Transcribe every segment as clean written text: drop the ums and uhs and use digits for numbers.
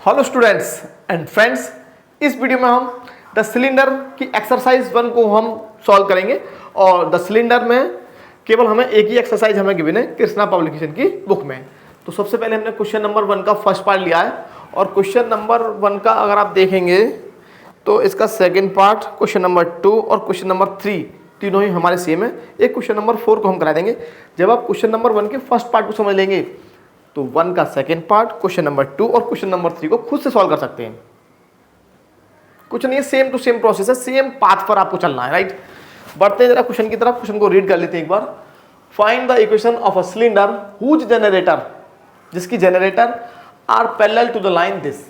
Hello students and friends, इस video में हम द सिलेंडर की एक्सरसाइज 1 को हम सॉल्व करेंगे और द सिलेंडर में केवल हमें एक ही एक्सरसाइज हमें गिवन है कृष्णा पब्लिकेशन की बुक में। तो सबसे पहले हमने क्वेश्चन नंबर 1 का फर्स्ट पार्ट लिया है और क्वेश्चन नंबर 1 का अगर आप देखेंगे तो इसका सेकेंड पार्ट, क्वेश्चन नंबर 2 और क्वेश्चन नंबर 3 तीनों ही हमारे सेम है। एक क्वेश्चन नंबर 4 को हम करा देंगे। जब आप क्वेश्चन नंबर 1 के फर्स्ट पार्ट को समझ लेंगे तो 1 का सेकेंड पार्ट, क्वेश्चन नंबर 2 और क्वेश्चन नंबर 3 को खुद से सॉल्व कर सकते हैं। कुछ नहीं है, सेम टू सेम प्रोसेस है, सेम पाथ पर आपको चलना है, राइट। बढ़ते हैं जरा क्वेश्चन की तरफ। क्वेश्चन को रीड कर लेते हैं एक बार। Find the equation of a cylinder whose generator, जिसकी generator are parallel to the line this,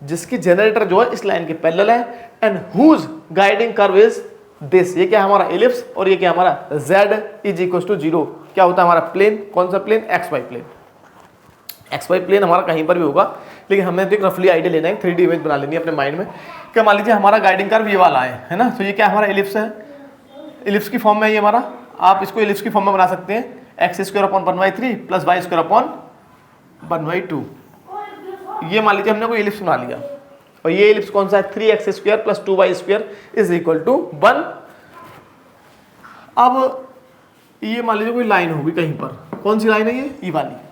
जिसकी जनरेटर जो है इस लाइन के पैरेलल है, and whose guiding curve is this. ये क्या है हमारा एलिप्स और ये क्या हमारा z इज इक्वल टू 0। क्या होता है हमारा प्लेन? कौन सा plane? X Y plane. X Y plane हमारा कहीं पर भी होगा, लेकिन हमने तो एक रफली आइडिया लेना है, 3D इमेज बना लेनी है अपने माइंड में। क्या मान लीजिए हमारा गाइडिंग कर्व ये वाला है ना, तो ये क्या हमारा एलिप्स है, एलिप्स की फॉर्म में ये हमारा, आप इसको एलिप्स की फॉर्म में बना सकते हैं, X square upon 1/3 plus Y square upon 1/2। ये मान लीजिए हमने कोई एलिप्स बना लिया और ये एलिप्स कौन सा है? 3x square plus 2y square is equal to 1। अब ये मान लीजिए कोई लाइन होगी कहीं पर, कौन सी लाइन है ये वाली,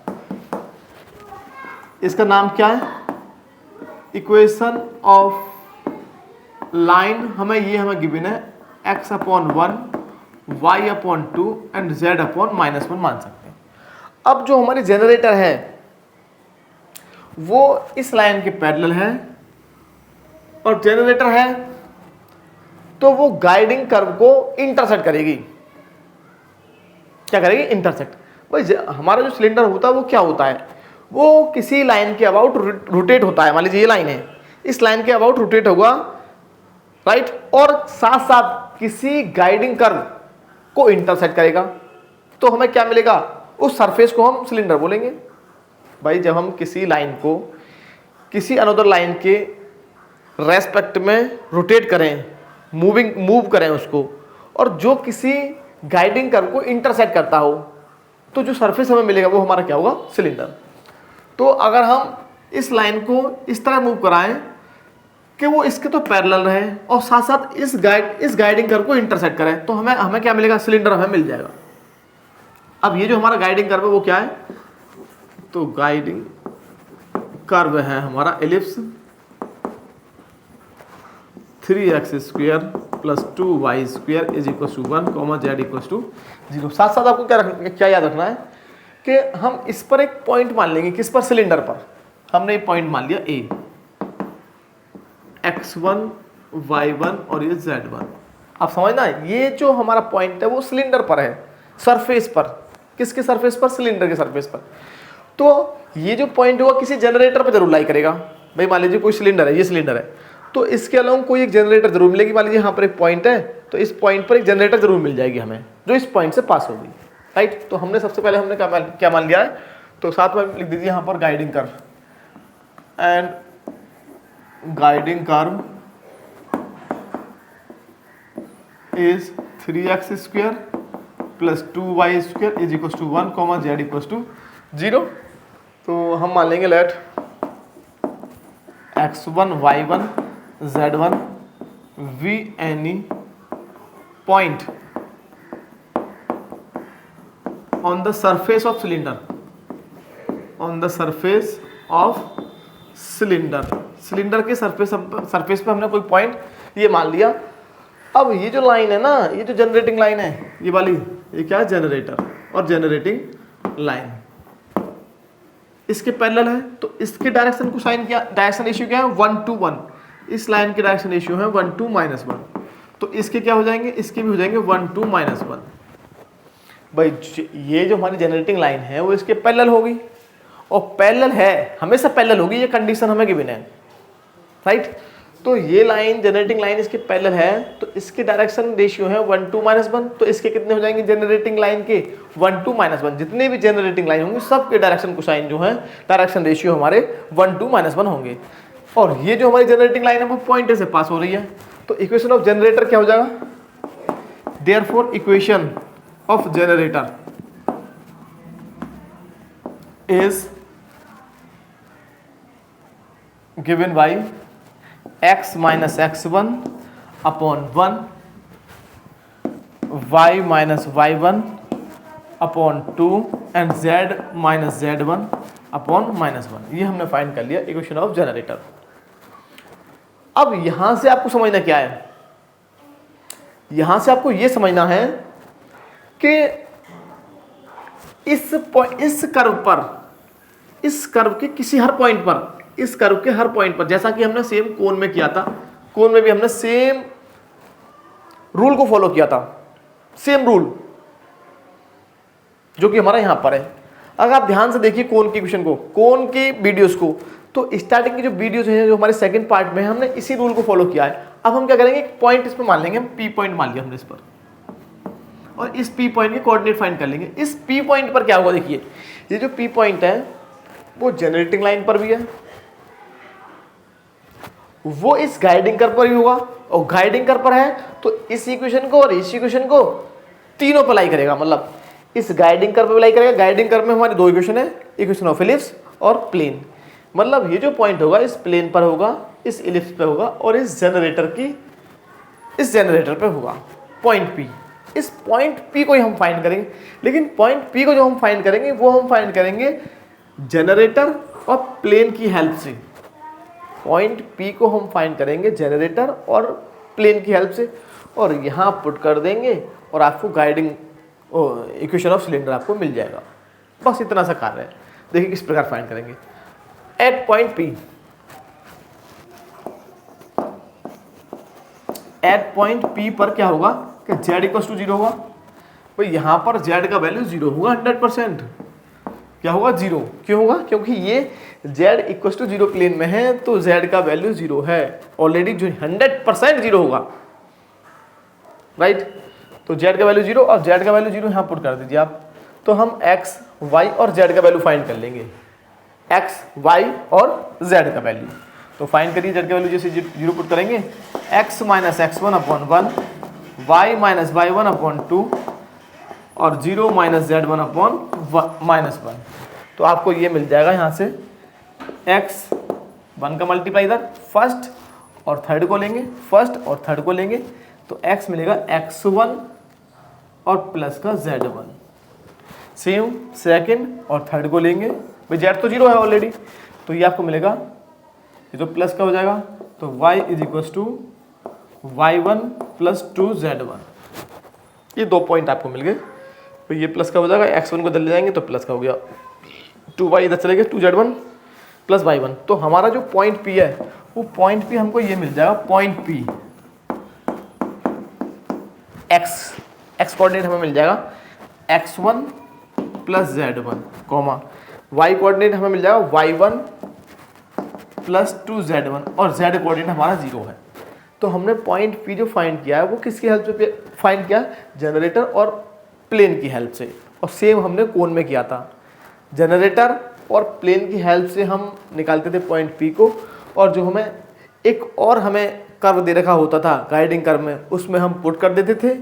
इसका नाम क्या है? इक्वेशन ऑफ लाइन हमें गिवन है x upon 1 y upon 2 and z upon -1 मान सकते हैं। अब जो हमारी जनरेटर है वो इस लाइन के पैरेलल है और जनरेटर है तो वो गाइडिंग कर्व को इंटरसेक्ट करेगी। क्या करेगी? इंटरसेक्ट। भाई हमारा जो सिलेंडर होता है वो क्या होता है? वो किसी लाइन के अबाउट रोटेट होता है। मान लीजिए ये लाइन है, इस लाइन के अबाउट रोटेट होगा, राइट, और साथ साथ किसी गाइडिंग कर्व को इंटरसेक्ट करेगा। तो हमें क्या मिलेगा? उस सरफेस को हम सिलेंडर बोलेंगे। भाई जब हम किसी लाइन को किसी अनदर लाइन के रेस्पेक्ट में रोटेट करें, मूव करें उसको, और जो किसी गाइडिंग कर्व को इंटरसेक्ट करता हो, तो जो सरफेस हमें मिलेगा वो हमारा क्या होगा? सिलेंडर। तो अगर हम इस लाइन को इस तरह मूव कराएं कि वो इसके तो पैरेलल रहे और साथ साथ इस गाइडिंग कर्व को इंटरसेक्ट करें, तो हमें क्या मिलेगा? सिलेंडर हमें मिल जाएगा। अब ये जो हमारा गाइडिंग कर्व है वो क्या है? तो गाइडिंग कर्व है हमारा ellipse 3x square plus 2y square is equal to 1, z equal to 0। साथ साथ आपको क्या याद रखना है कि हम इस पर एक पॉइंट मान लेंगे। किस पर? सिलेंडर पर। हमने ये पॉइंट मान लिया A, x1 y1 और ये z1। आप समझना, ये जो हमारा पॉइंट है वो सिलेंडर पर है, सरफेस पर। किसके सरफेस पर? सिलेंडर के सरफेस पर। तो ये जो पॉइंट होगा किसी जनरेटर पर जरूर लाई करेगा। भाई मान लीजिए कोई सिलेंडर है, ये सिलेंडर है, तो इसके अलावा कोई एक जनरेटर जरूर मिलेगी। मान लीजिए यहाँ पर एक पॉइंट है, तो इस पॉइंट पर एक जनरेटर जरूर मिल जाएगी हमें, जो इस पॉइंट से पास होगी, राइट। तो हमने सबसे पहले हमने क्या मान लिया है? तो साथ में लिख दीजिए यहाँ पर guiding curve, and guiding curve is 3x square plus 2y square is equal to 1, z equal to 0। तो हम मान लेंगे let x1 y1 z1 v any point on the surface of cylinder, on the surface of cylinder, cylinder के surface पे हमने कोई point ये मान लिया। अब ये जो लाइन है ना, ये जो जनरेटिंग लाइन है ये वाली, ये क्या है? जनरेटर और जनरेटिंग लाइन इसके पैरेलल है, तो इसके डायरेक्शन को साइन किया, डायरेक्शन रेशियो क्या है? 1 to 1। इस लाइन के डायरेक्शन रेशियो है 1 to -1, तो इसके क्या हो जाएंगे? इसके भी हो जाएंगे 1 to -1। भाई ये जो हमारी जनरेटिंग लाइन है वो इसके पैरेलल होगी, और पैरेलल है, हमेशा पैरेलल होगी, ये कंडीशन हमें गिवन है, राइट। तो ये लाइन, जनरेटिंग लाइन इसके पैरेलल है, तो इसके डायरेक्शन रेशियो है 1 to -1। तो इसके कितने हो जाएंगे? जनरेटिंग लाइन के 1 to -1। जितने भी जनरेटिंग लाइन होंगे सब के डायरेक्शन कोसाइन जो है, डायरेक्शन रेशियो हमारे 1 to -1 होंगे। और ये जो हमारी जनरेटिंग लाइन है वो पॉइंट से पास हो रही है, तो इक्वेशन ऑफ जनरेटर क्या हो जाएगा? Therefore equation of generator is given by x minus x1 upon 1 y minus y1 upon 2 and z minus z1 upon -1। ये हमने फाइंड कर लिया इक्वेशन ऑफ जनरेटर। अब यहां से आपको समझना क्या है, यहां से आपको यह समझना है कि इस कर्व पर, इस कर्व के किसी हर पॉइंट पर, इस कर्व के हर पॉइंट पर, जैसा कि हमने सेम कोन में किया था, कोन में भी हमने सेम रूल को फॉलो किया था, सेम रूल जो कि हमारा यहां पर है। अगर आप ध्यान से देखिए कोन की इक्वेशन को, कोन की वीडियोस को, तो स्टार्टिंग की जो वीडियोस हैं जो हमारे सेकंड पार्ट में है, हमने इसी रूल को फॉलो किया है। अब हम क्या करेंगे, एक पॉइंट इसमें मान लेंगे, हम पी पॉइंट मान लिया हमने इस पर, और इस पी पॉइंट के कोऑर्डिनेट फाइंड कर लेंगे। इस पी पॉइंट पर क्या होगा, देखिए ये जो पी पॉइंट है वो जनरेटिंग लाइन पर भी है, वो इस गाइडिंग कर्व पर भी होगा, और गाइडिंग कर्व पर है तो इस इक्वेशन को और इस इक्वेशन को तीनों पर अप्लाई करेगा, मतलब इस गाइडिंग कर्व पे अप्लाई करेगा। गाइडिंग कर्व में हमारी दो इक्वेशन है, इक्वेशन ऑफ इलिप्स और प्लेन, मतलब ये जो पॉइंट होगा इस प्लेन पर होगा, इस इलिप्स पे होगा, और इस जनरेटर पे होगा पॉइंट पी। इस पॉइंट पी को ही हम फाइंड करेंगे, लेकिन पॉइंट पी को जो हम फाइंड करेंगे वो हम फाइंड करेंगे जनरेटर और प्लेन की हेल्प से। पॉइंट पी को हम फाइंड करेंगे जनरेटर और प्लेन की हेल्प से, और यहाँ पुट कर देंगे और आपको गाइडिंग इक्वेशन ऑफ सिलेंडर आपको मिल जाएगा। बस इतना सा कार्य है। देखिए किस प्रकार फाइंड करेंगे। At point P, at point P पर क्या होगा कि z इक्वल टू 0 होगा। भाई यहाँ पर z का वैल्यू 0 होगा, 100%। क्या होगा, 0। क्यों होगा, क्योंकि ये z इक्वल टू 0 प्लेन में है, तो z का वैल्यू 0 है ऑलरेडी, जो 100% 0 होगा, राइट। तो z का वैल्यू 0 और z का वैल्यू 0 यहाँ पुट कर दीजिए आप। तो हम x, y और z का वैल्यू फाइंड कर लेंगे, x, y और z का वैल्यू। तो फाइंड करिए, z का वैल्यू जैसे 0 पुट करेंगे, x minus x1 upon 1, y minus y1 upon 2 और 0 माइनस z1 अपॉन -1। तो आपको ये मिल जाएगा यहाँ से x 1 का मल्टीप्लाई इधर फर्स्ट और थर्ड को लेंगे, फर्स्ट और थर्ड को लेंगे, तो x मिलेगा x1 और प्लस का z1। सेम सेकंड और थर्ड को लेंगे, भाई z तो 0 है ऑलरेडी, तो ये आपको मिलेगा, ये जो प्लस का हो जाएगा, तो y is equal to y1 plus 2z1। ये दो पॉइंट आपको मिल गए। तो ये प्लस का हो जाएगा, x1 को इधर ले जाएंगे तो प्लस का हो गया, 2y इधर चले गए, 2z1 प्लस y1। तो हमारा जो पॉइंट P है वो पॉइंट P हमको ये मिल जाएगा, पॉइंट P x कोऑर्डिनेट हमें मिल जाएगा x1 plus z1, comma y coordinate हमें मिल जाएगा y1 प्लस 2z1, और z कोऑर्डिनेट हमारा 0 है। तो हमने पॉइंट P जो फाइंड किया है वो किसकी हेल्प से फाइंड किया, जनरेटर और प्लेन की हेल्प से। और सेम हमने कोन में किया था, जनरेटर और प्लेन की हेल्प से हम निकालते थे पॉइंट P को, और जो हमें एक और हमें कर्व दे रखा होता था गाइडिंग कर्व में, उसमें हम पुट कर देते थे।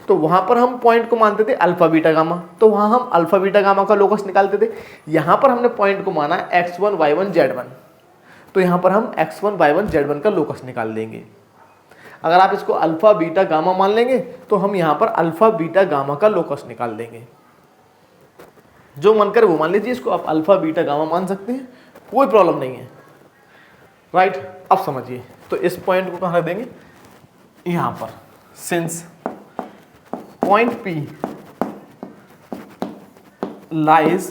तो वहाँ पर हम पॉइंट को मानते थे अल्फा बीटा गामा, तो वहाँ हम अल्फा बीटा गामा का लोकस निकालते थे। यहाँ पर हमने पॉइंट को माना x1 y1 z1, तो यहाँ पर हम x1 y1 z1 का लोकस निकाल देंगे। अगर आप इसको अल्फा बीटा गामा मान लेंगे तो हम यहाँ पर अल्फा बीटा गामा का लोकस निकाल देंगे। जो मन करे वो मान लीजिए, इसको आप अल्फा बीटा गामा मान सकते हैं, कोई प्रॉब्लम नहीं है, राइट। अब समझिए, तो इस पॉइंट को कहाँ रख देंगे, यहाँ पर। Since point P lies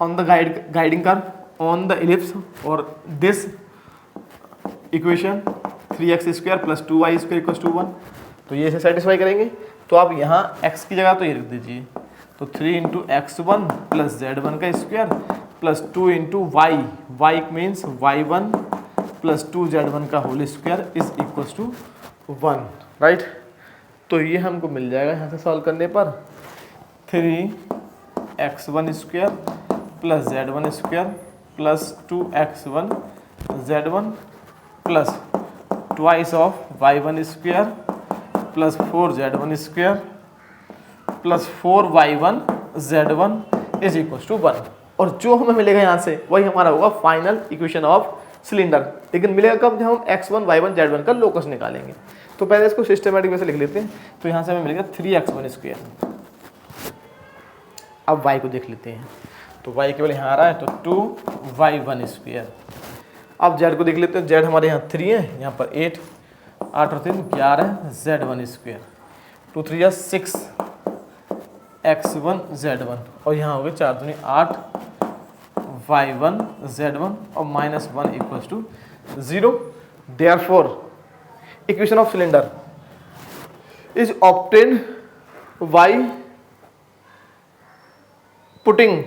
on the guiding curve on the ellipse, और this equation 3x square plus 2y square equals to 1, तो ये से सेटिस्फाई करेंगे। तो आप यहाँ x की जगह तो ये रख दीजिए, तो 3 इंटू x1 प्लस z1 का square plus 2 into y means y1 plus 2z1 का whole square is equals to 1, right. तो ये हमको मिल जाएगा यहाँ से सॉल्व करने पर 3x1 square plus z1 square plus 2x1 z1 plus twice of y1 square plus 4z1 square plus 4y1 z1 is equal to 1। और जो हमें मिलेगा यहाँ से वही हमारा होगा फाइनल इक्वेशन ऑफ सिलेंडर। लेकिन मिलेगा कब, जब हम x1 y1 z1 का लोकस निकालेंगे। तो पहले इसको सिस्टमेटिक में से लिख लेते हैं। तो यहाँ से हमें मिलेगा 3x1²। अब y को देख लेते हैं, तो y केवल यहाँ आ रहा है तो 2y1²। अब z को देख लेते हैं, z हमारे यहाँ 3 है, यहाँ पर 8, 8 और 3 11 z1²। 2 3 या 6 x1 z1 और यहाँ हो गए 4 दूनी 8 y1 z1 और -1 equals to 0। Therefore equation of cylinder is obtained by putting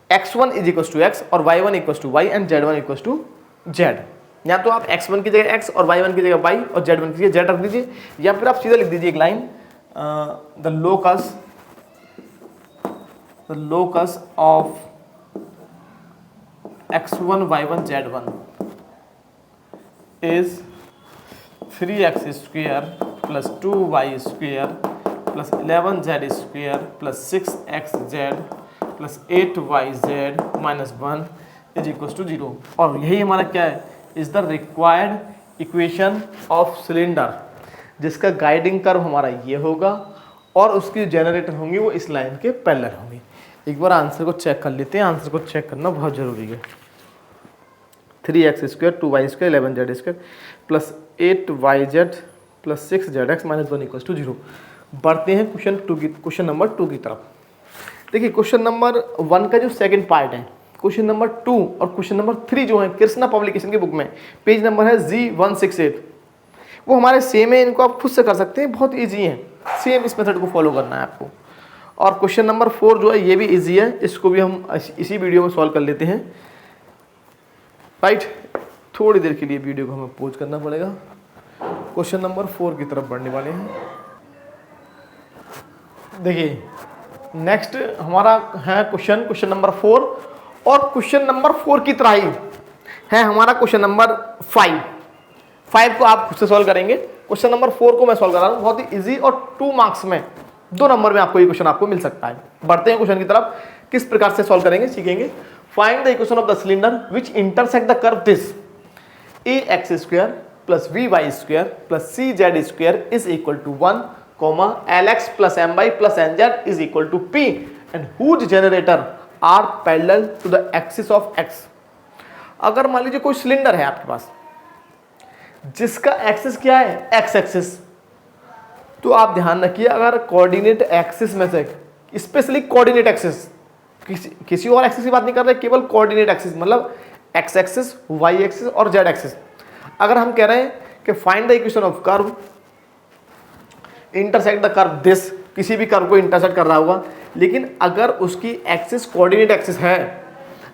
x1 is equals to x और y1 equals to y and z1 equals to z। या तो आप x1 की जगह x और y1 की जगह y और z1 की जगह z रख दीजिए, या फिर आप सीधा लिख दीजिए एक line, the locus of x1 y1 z1 is 3x² plus 2y² plus 11z² plus 6xz plus 8yz minus 1 is equals to 0। और यही हमारा क्या है, is the required equation of cylinder, जिसका गाइडिंग कर्व हमारा ये होगा और उसकी जनरेटर होंगी वो इस लाइन के पैरेलल होंगी। एक बार आंसर को चेक कर लेते हैं, आंसर को चेक करना बहुत जरूरी है। 3x² 2y² 11z² plus 8yz plus 6zx minus 1 equals to 0। बढ़ते हैं क्वेश्चन नंबर 2 की तरफ। देखिए क्वेश्चन नंबर 1 का जो सेकंड पार्ट है, क्वेश्चन नंबर 2 और क्वेश्चन नंबर 3 जो है कृष्णा पब्लिकेशन की बुक में, पेज नंबर है G168, वो हमारे सेम है। इनको आप खुद से कर सकते हैं, बहुत ईजी है, सेम इस मेथड को फॉलो करना है आपको। और क्वेश्चन नंबर 4 जो है ये भी इजी है, इसको भी हम इसी वीडियो में सॉल्व कर लेते हैं। राइट, थोड़ी देर के लिए वीडियो को हमें पॉज करना पड़ेगा। क्वेश्चन नंबर 4 की तरफ बढ़ने वाले हैं। देखिए नेक्स्ट हमारा है क्वेश्चन नंबर 4, और क्वेश्चन नंबर 4 की तरह ही है हमारा क्वेश्चन नंबर 5 को आप खुद से सॉल्व करेंगे। क्वेश्चन नंबर 4 को मैं सॉल्व कर रहा हूँ, बहुत ही इजी, और 2 मार्क्स में 2 नंबर में आपको ये क्वेश्चन आपको मिल सकता है। बढ़ते हैं क्वेश्चन की तरफ, किस प्रकार से सॉल्व करेंगे सीखेंगे। Find the equation of the cylinder which intersect the curve this ax² plus vy² plus cz² is equal to 1, lx plus my plus nz is equal to p and whose generator are parallel to the axis of x। अगर मान लीजिए कोई cylinder है आपके पास जिसका axis क्या है, x axis, तो आप ध्यान रखिए अगर कोऑर्डिनेट एक्सिस में से, स्पेशली कोऑर्डिनेट एक्सिस, किसी और एक्सिस की बात नहीं कर रहे, केवल कोऑर्डिनेट एक्सिस मतलब एक्स एक्सिस, वाई एक्सिस और जेड एक्सिस। अगर हम कह रहे हैं कि find the equation of curve intersect the curve this, किसी भी कर्व को इंटरसेक्ट कर रहा होगा, लेकिन अगर उसकी एक्सिस कोऑर्डिनेट एक्सिस है,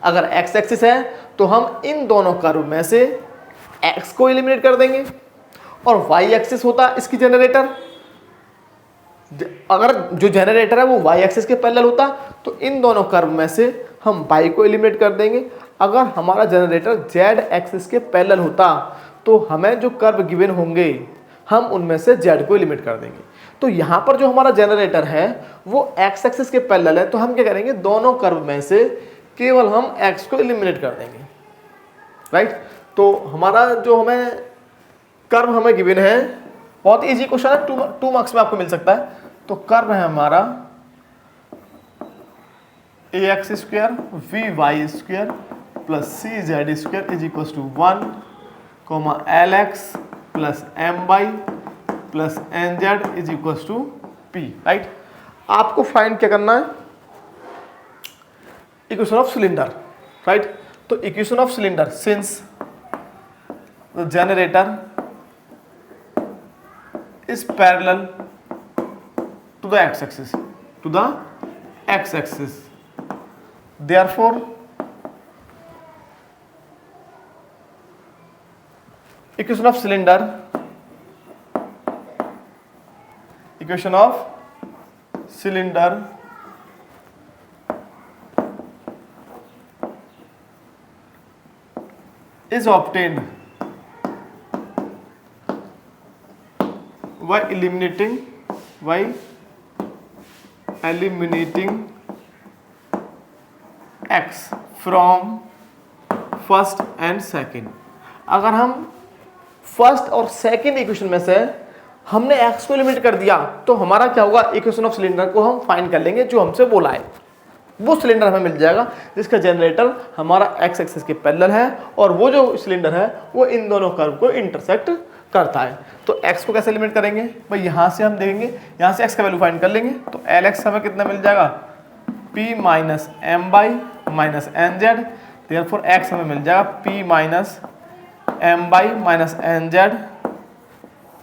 अगर एक्स एक्सिस है तो हम इन दोनों कर्व में से एक्स को एलिमिनेट कर देंगे, और वाई एक्सिस होता इसकी जनरेटर, अगर जो जनरेटर है वो वाई एक्सिस के पैरेलल होता तो इन दोनों कर्व में से हम वाई को एलिमिनेट कर देंगे। अगर हमारा जनरेटर जेड एक्सिस के पैरेलल होता तो हमें जो कर्व गिवन होंगे हम उनमें से जेड को एलिमिनेट कर देंगे। तो यहाँ पर जो हमारा जनरेटर है वो एक्स एक्सिस के पैरेलल है, तो हम क्या करेंगे, दोनों कर्व में से केवल हम एक्स को एलिमिनेट कर देंगे। राइट, तो हमारा जो हमें कर्व हमें गिवन है, बहुत इजी क्वेश्चन है, 2 मार्क्स में आपको मिल सकता है। तो कर्व है हमारा ax² vy² plus cz² is equal to 1, lx plus my plus nz is equal to p। Right, आपको फाइंड क्या करना है, इक्वेशन ऑफ सिलेंडर। राइट, तो equation of cylinder since the generator is parallel to the x-axis, therefore equation of cylinder is obtained by eliminating x from first and second. अगर हम first और second equation में से हमने x को eliminate कर दिया तो हमारा क्या होगा, इक्वेशन ऑफ सिलेंडर को हम फाइंड कर लेंगे जो हमसे बोला है। वो सिलेंडर हमें मिल जाएगा जिसका जनरेटर हमारा x एक्सिस के पैरेलल है और वो जो सिलेंडर है वो इन दोनों कर्व को इंटरसेक्ट करता है। तो x को कैसे एलिमिनेट करेंगे भाई, यहाँ से हम देखेंगे, यहाँ से x का वैल्यू फाइंड कर लेंगे। तो LX हमें कितना मिल जाएगा, P minus M by minus N Z. Therefore x हमें मिल जाएगा P minus M by minus N Z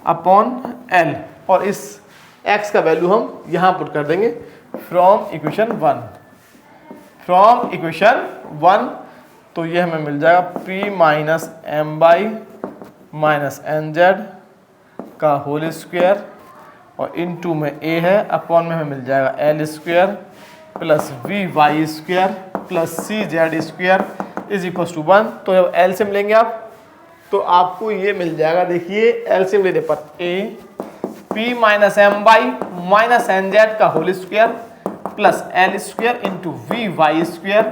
upon L। और इस x का वैल्यू हम यहाँ पुट कर देंगे फ्रॉम इक्वेशन 1। फ्रॉम इक्वेशन 1 तो ये हमें मिल जाएगा P minus M by minus N Z का होल स्क्वायर और इनटू में a है, अपॉन में हमें मिल जाएगा L square plus V Y square plus C Z square is equal to 1। तो जब L से मिलेंगे आप तो आपको ये मिल जाएगा, देखिए L से लेने पर a P minus M by minus N Z का whole square plus L square into V Y square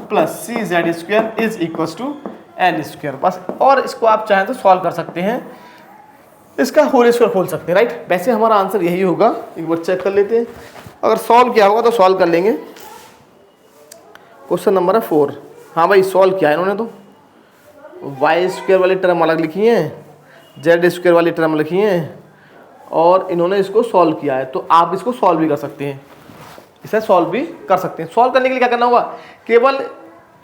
plus C Z square is equal to L square. बस, और इसको आप चाहें तो सॉल्व कर सकते हैं, इसका होल स्क्वायर खोल सकते हैं, राइट। वैसे हमारा आंसर यही होगा, एक बार चेक कर लेते हैं। अगर सॉल्व किया होगा तो सॉल्व कर लेंगे। क्वेश्चन नंबर है 4। हाँ भाई सॉल्व किया है इन्होंने, तो वाई स्क्वायर वाली टर्म अलग लिखी है, जेड स्क्वायर वाली टर्म लिखी है और इन्होंने इसको सॉल्व किया है। तो आप इसको सॉल्व भी कर सकते हैं, इसे सॉल्व भी कर सकते हैं। सॉल्व करने के लिए क्या करना होगा, केवल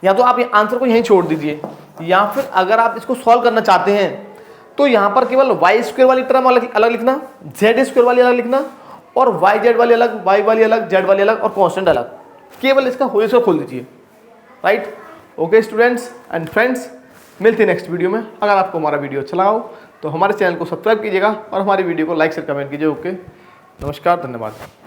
या तो आप ये आंसर को यहीं छोड़ दीजिए, या फिर अगर आप इसको सॉल्व करना चाहते हैं तो यहाँ पर केवल वाई स्क्वायर वाली टर्म अलग लिखना, जेड स्क्वायर वाली अलग लिखना और वाई जेड वाली अलग, वाई वाली अलग, जेड वाली अलग और कांस्टेंट अलग। केवल इसका होल स्क्वायर खोल दीजिए, right. Okay students and friends, मिलते हैं नेक्स्ट वीडियो में। अगर आपको हमारा वीडियो अच्छा लगा हो तो हमारे चैनल को सब्सक्राइब कीजिएगा और हमारी वीडियो को लाइक शेयर कमेंट कीजिए। ओके, नमस्कार, धन्यवाद।